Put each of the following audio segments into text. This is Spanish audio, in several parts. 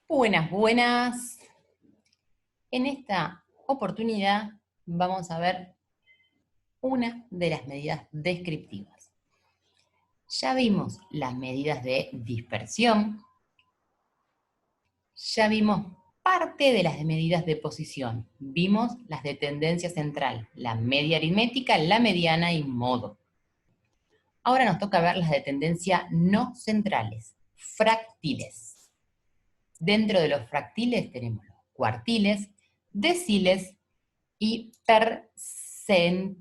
Buenas, buenas. En esta oportunidad vamos a ver una de las medidas descriptivas. Ya vimos las medidas de dispersión, ya vimos parte de las medidas de posición, vimos las de tendencia central, la media aritmética, la mediana y modo. Ahora nos toca ver las de tendencia no centrales, fractiles. Dentro de los fractiles tenemos los cuartiles, deciles y percentiles.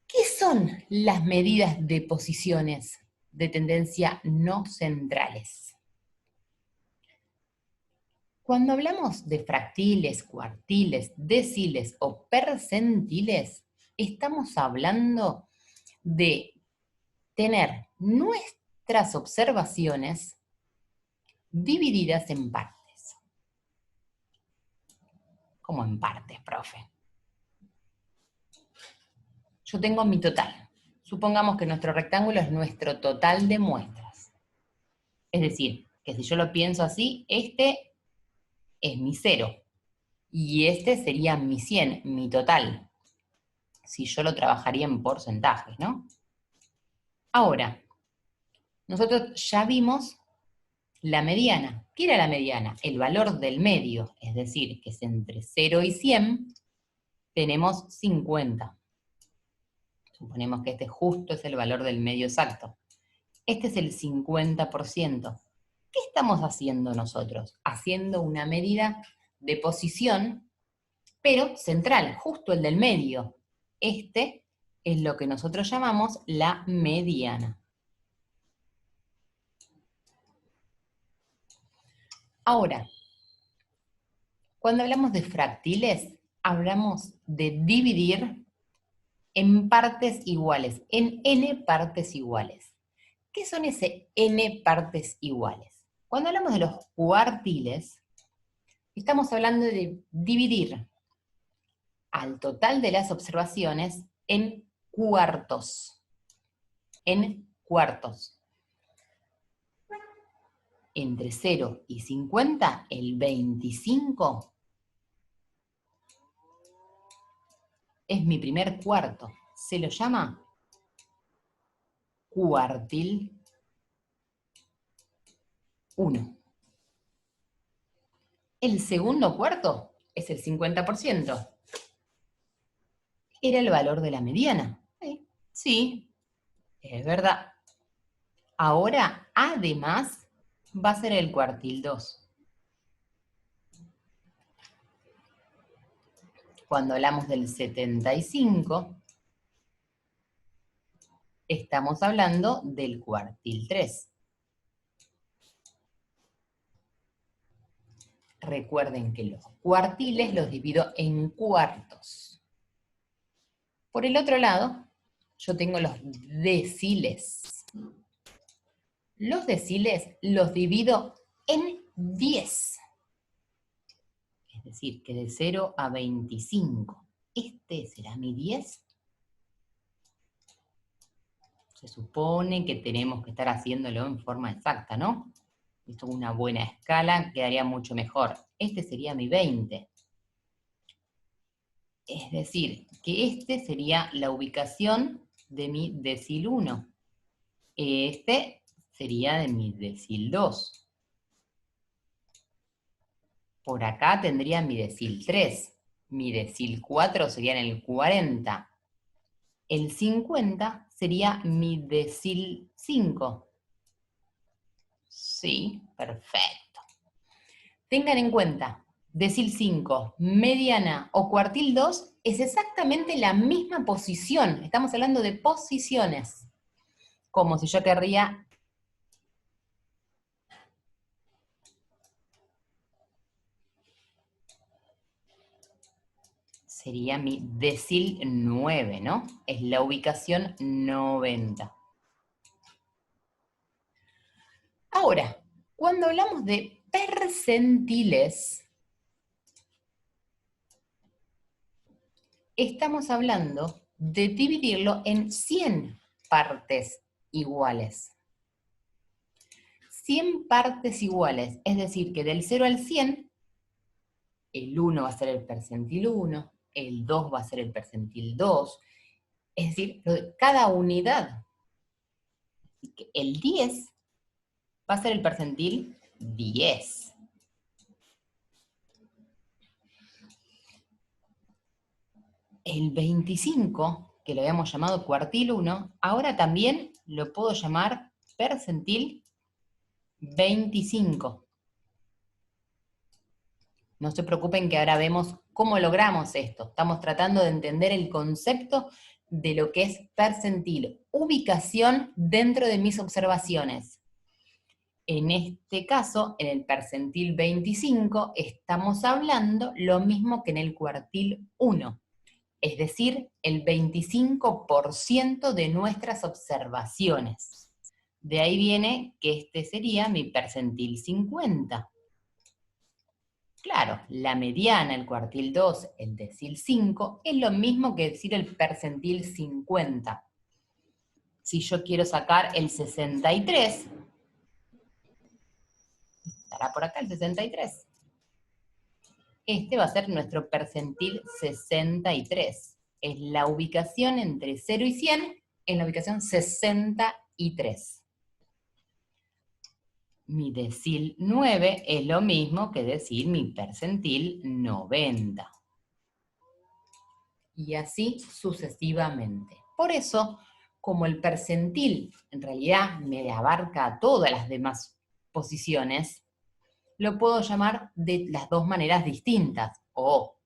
¿Qué son las medidas de posiciones de tendencia no centrales? Cuando hablamos de fractiles, cuartiles, deciles o percentiles, estamos hablando de tener nuestras observaciones divididas en partes. ¿Cómo en partes, profe? Yo tengo mi total. Supongamos que nuestro rectángulo es nuestro total de muestras. Es decir, que si yo lo pienso así, este es mi 0. Y este sería mi 100, mi total. Si yo lo trabajaría en porcentajes, ¿no? Ahora, nosotros ya vimos la mediana. ¿Qué era la mediana? El valor del medio, es decir, que es entre 0 y 100, tenemos 50. Suponemos que este justo es el valor del medio exacto. Este es el 50%. ¿Qué estamos haciendo nosotros? Haciendo una medida de posición, pero central, justo el del medio. Este es lo que nosotros llamamos la mediana. Ahora, cuando hablamos de fractiles, hablamos de dividir en partes iguales, en n partes iguales. ¿Qué son ese n partes iguales? Cuando hablamos de los cuartiles, estamos hablando de dividir al total de las observaciones en cuartos. En cuartos. Entre 0 y 50, el 25 es mi primer cuarto. Se lo llama cuartil 1. El segundo cuarto es el 50%. Era el valor de la mediana. Sí, es verdad. Ahora, además, va a ser el cuartil 2. Cuando hablamos del 75, estamos hablando del cuartil 3. Recuerden que los cuartiles los divido en cuartos. Por el otro lado, yo tengo los deciles. Los deciles los divido en 10. Es decir, que de 0 a 25. ¿Este será mi 10? Se supone que tenemos que estar haciéndolo en forma exacta, ¿no? Esto es una buena escala, quedaría mucho mejor. Este sería mi 20. Es decir, que este sería la ubicación de mi decil 1. Este sería de mi decil 2. Por acá tendría mi decil 3. Mi decil 4 sería en el 40. El 50 sería mi decil 5. Sí, perfecto. Tengan en cuenta, decil 5, mediana o cuartil 2 es exactamente la misma posición. Estamos hablando de posiciones. Como si yo querría sería mi decil 9, ¿no? Es la ubicación 90. Ahora, cuando hablamos de percentiles, estamos hablando de dividirlo en 100 partes iguales. 100 partes iguales, es decir, que del 0 al 100, el 1 va a ser el percentil 1, el 2 va a ser el percentil 2, es decir, cada unidad. Así que el 10 va a ser el percentil 10. El 25, que lo habíamos llamado cuartil 1, ahora también lo puedo llamar percentil 25. No se preocupen que ahora vemos cómo logramos esto. Estamos tratando de entender el concepto de lo que es percentil, ubicación dentro de mis observaciones. En este caso, en el percentil 25, estamos hablando lo mismo que en el cuartil 1, es decir, el 25% de nuestras observaciones. De ahí viene que este sería mi percentil 50. Claro, la mediana, el cuartil 2, el decil 5, es lo mismo que decir el percentil 50. Si yo quiero sacar el 63, estará por acá el 63. Este va a ser nuestro percentil 63. Es la ubicación entre 0 y 100, en la ubicación 63. Mi decil 9 es lo mismo que decir mi percentil 90. Y así sucesivamente. Por eso, como el percentil en realidad me abarca todas las demás posiciones, lo puedo llamar de las dos maneras distintas, o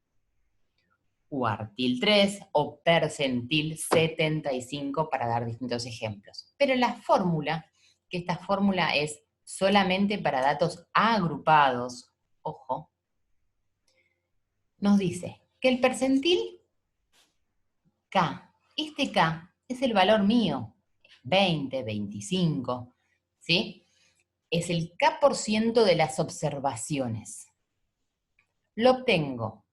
cuartil 3 o percentil 75 para dar distintos ejemplos. Pero la fórmula, que esta fórmula es solamente para datos agrupados, ojo, nos dice que el percentil K, este K es el valor mío, 20, 25, ¿sí? Es el K% de las observaciones. Lo obtengo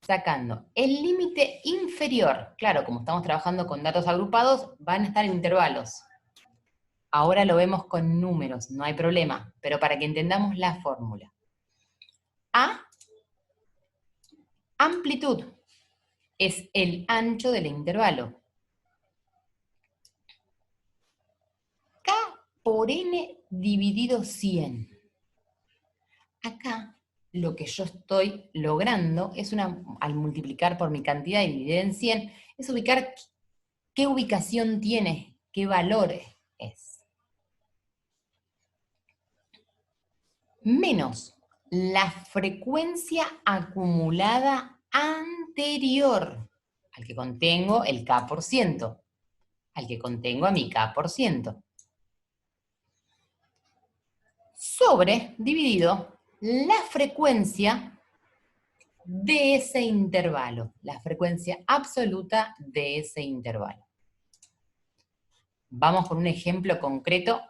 sacando el límite inferior. Claro, como estamos trabajando con datos agrupados, van a estar en intervalos. Ahora lo vemos con números, no hay problema, pero para que entendamos la fórmula. A, amplitud, es el ancho del intervalo. K por N dividido 100. Acá lo que yo estoy logrando es al multiplicar por mi cantidad y dividir en 100, es ubicar qué ubicación tiene, qué valor es. Menos la frecuencia acumulada anterior al que contengo el K%, al que contengo a mi K%. Sobre, dividido, la frecuencia de ese intervalo, la frecuencia absoluta de ese intervalo. Vamos con un ejemplo concreto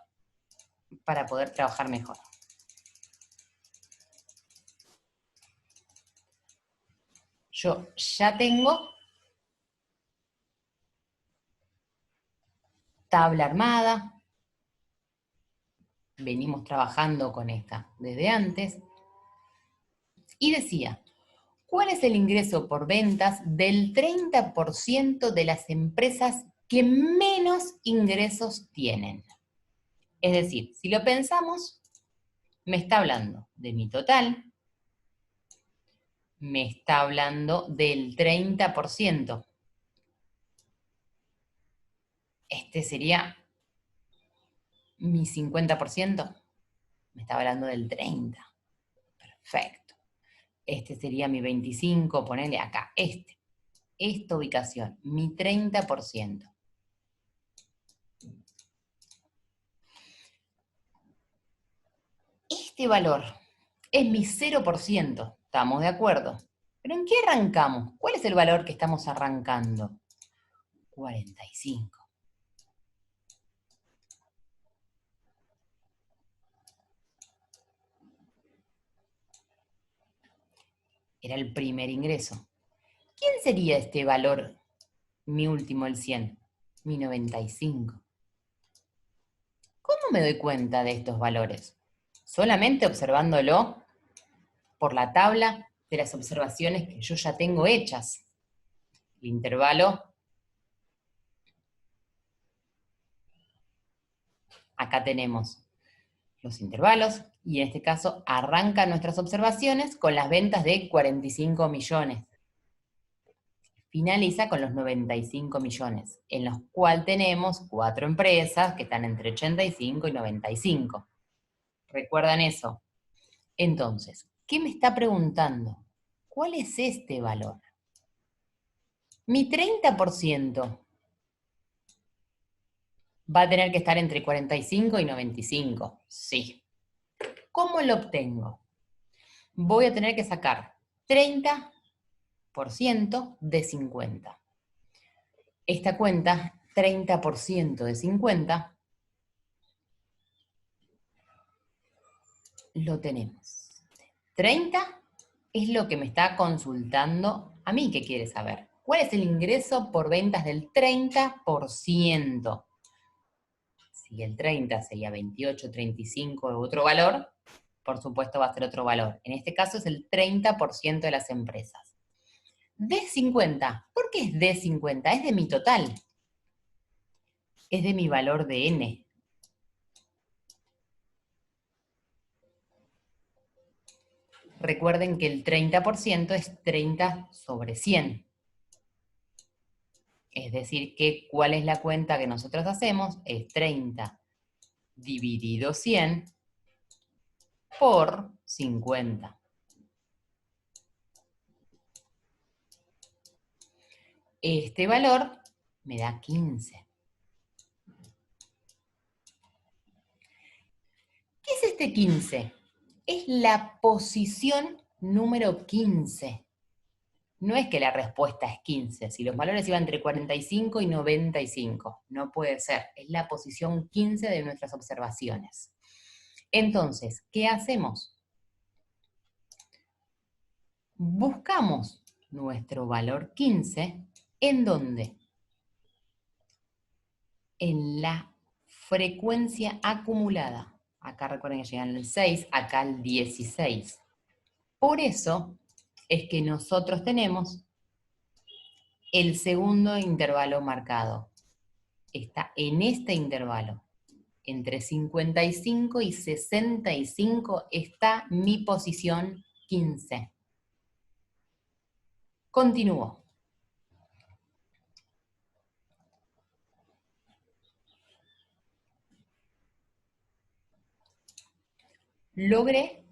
para poder trabajar mejor. Yo ya tengo tabla armada, venimos trabajando con esta desde antes, y decía, ¿cuál es el ingreso por ventas del 30% de las empresas que menos ingresos tienen? Es decir, si lo pensamos, me está hablando de mi total, me está hablando del 30%. Este sería mi 50%. Me está hablando del 30%. Perfecto. Este sería mi 25%, ponele acá, esta ubicación, mi 30%. Este valor es mi 0%, ¿estamos de acuerdo? ¿Pero en qué arrancamos? ¿Cuál es el valor que estamos arrancando? 45. Era el primer ingreso. ¿Quién sería este valor, mi último, el 100? Mi 95. ¿Cómo me doy cuenta de estos valores? solamente observándolo por la tabla de las observaciones que yo ya tengo hechas. El intervalo, acá tenemos los intervalos, y en este caso arrancan nuestras observaciones con las ventas de 45 millones. Finaliza con los 95 millones, en los cuales tenemos 4 empresas que están entre 85 y 95. ¿Recuerdan eso? Entonces, ¿qué me está preguntando? ¿Cuál es este valor? Mi 30% va a tener que estar entre 45 y 95. Sí. ¿Cómo lo obtengo? Voy a tener que sacar 30% de 50. Esta cuenta, 30% de 50, lo tenemos. 30 es lo que me está consultando a mí, que quiere saber. ¿Cuál es el ingreso por ventas del 30%? Si el 30 sería 28, 35 u otro valor, por supuesto va a ser otro valor. En este caso es el 30% de las empresas. D50, ¿por qué es D50? Es de mi total. Es de mi valor de N. Recuerden que el 30% es 30 sobre 100. Es decir, que ¿cuál es la cuenta que nosotros hacemos? Es 30 dividido 100 por 50. Este valor me da 15. ¿Qué es este 15? Es la posición número 15. No es que la respuesta es 15, si los valores iban entre 45 y 95, no puede ser, es la posición 15 de nuestras observaciones. Entonces, ¿qué hacemos? Buscamos nuestro valor 15, ¿en dónde? En la frecuencia acumulada. Acá recuerden que llegan el 6, acá el 16. Por eso es que nosotros tenemos el segundo intervalo marcado. Está en este intervalo. Entre 55 y 65 está mi posición 15. Continúo. Logré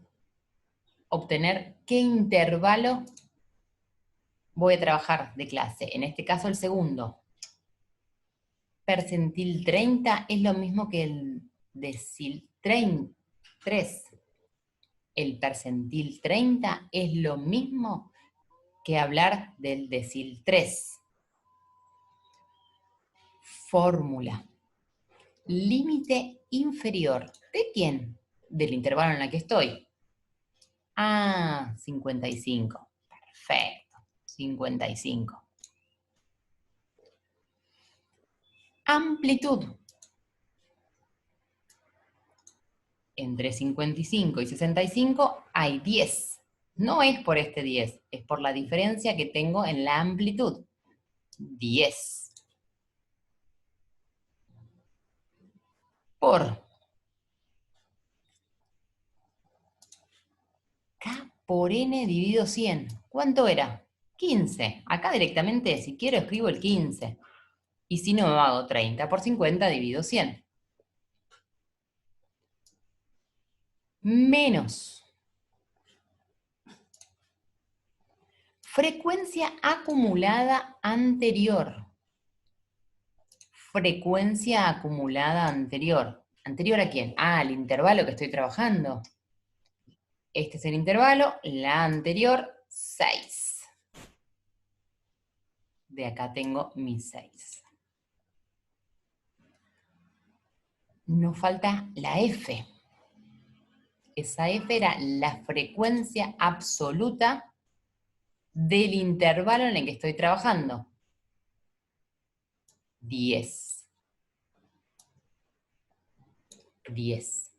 obtener qué intervalo voy a trabajar de clase. En este caso el segundo. Percentil 30 es lo mismo que el decil 3. El percentil 30 es lo mismo que hablar del decil 3. Fórmula. Límite inferior. ¿De quién? Del intervalo en el que estoy. Ah, 55. Perfecto. 55. Amplitud. Entre 55 y 65 hay 10. No es por este 10, es por la diferencia que tengo en la amplitud. 10 por K por N dividido 100. ¿Cuánto era? 15. Acá directamente, si quiero, escribo el 15. Y si no, hago 30 por 50 dividido 100. Menos frecuencia acumulada anterior. Frecuencia acumulada anterior. ¿Anterior a quién? Ah, al intervalo que estoy trabajando. Este es el intervalo, la anterior, 6. De acá tengo mi 6. Nos falta la F. Esa F era la frecuencia absoluta del intervalo en el que estoy trabajando. 10. 10.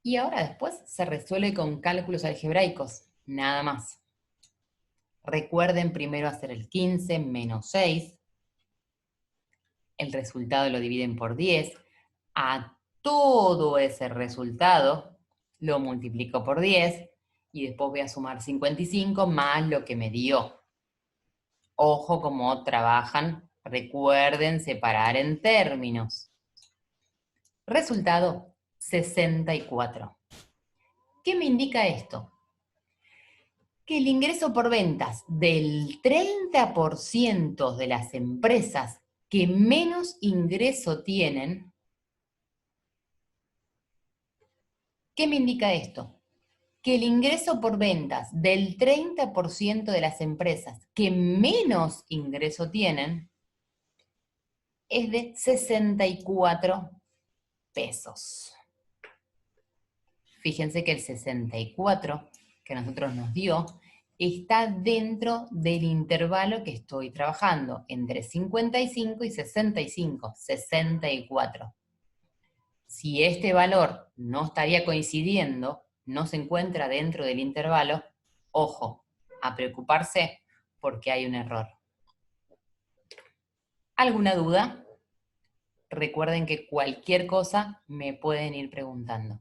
Y ahora después se resuelve con cálculos algebraicos, nada más. Recuerden primero hacer el 15 menos 6. El resultado lo dividen por 10. A todo ese resultado lo multiplico por 10 y después voy a sumar 55 más lo que me dio. Ojo cómo trabajan. Recuerden separar en términos. Resultado, 64. ¿Qué me indica esto? Que el ingreso por ventas del 30% de las empresas que menos ingreso tienen, ¿qué me indica esto? Que el ingreso por ventas del 30% de las empresas que menos ingreso tienen es de 64 pesos. Fíjense que el 64 que a nosotros nos dio está dentro del intervalo que estoy trabajando, entre 55 y 65, 64. Si este valor no estaría coincidiendo, no se encuentra dentro del intervalo, ojo, a preocuparse porque hay un error. ¿Alguna duda? Recuerden que cualquier cosa me pueden ir preguntando.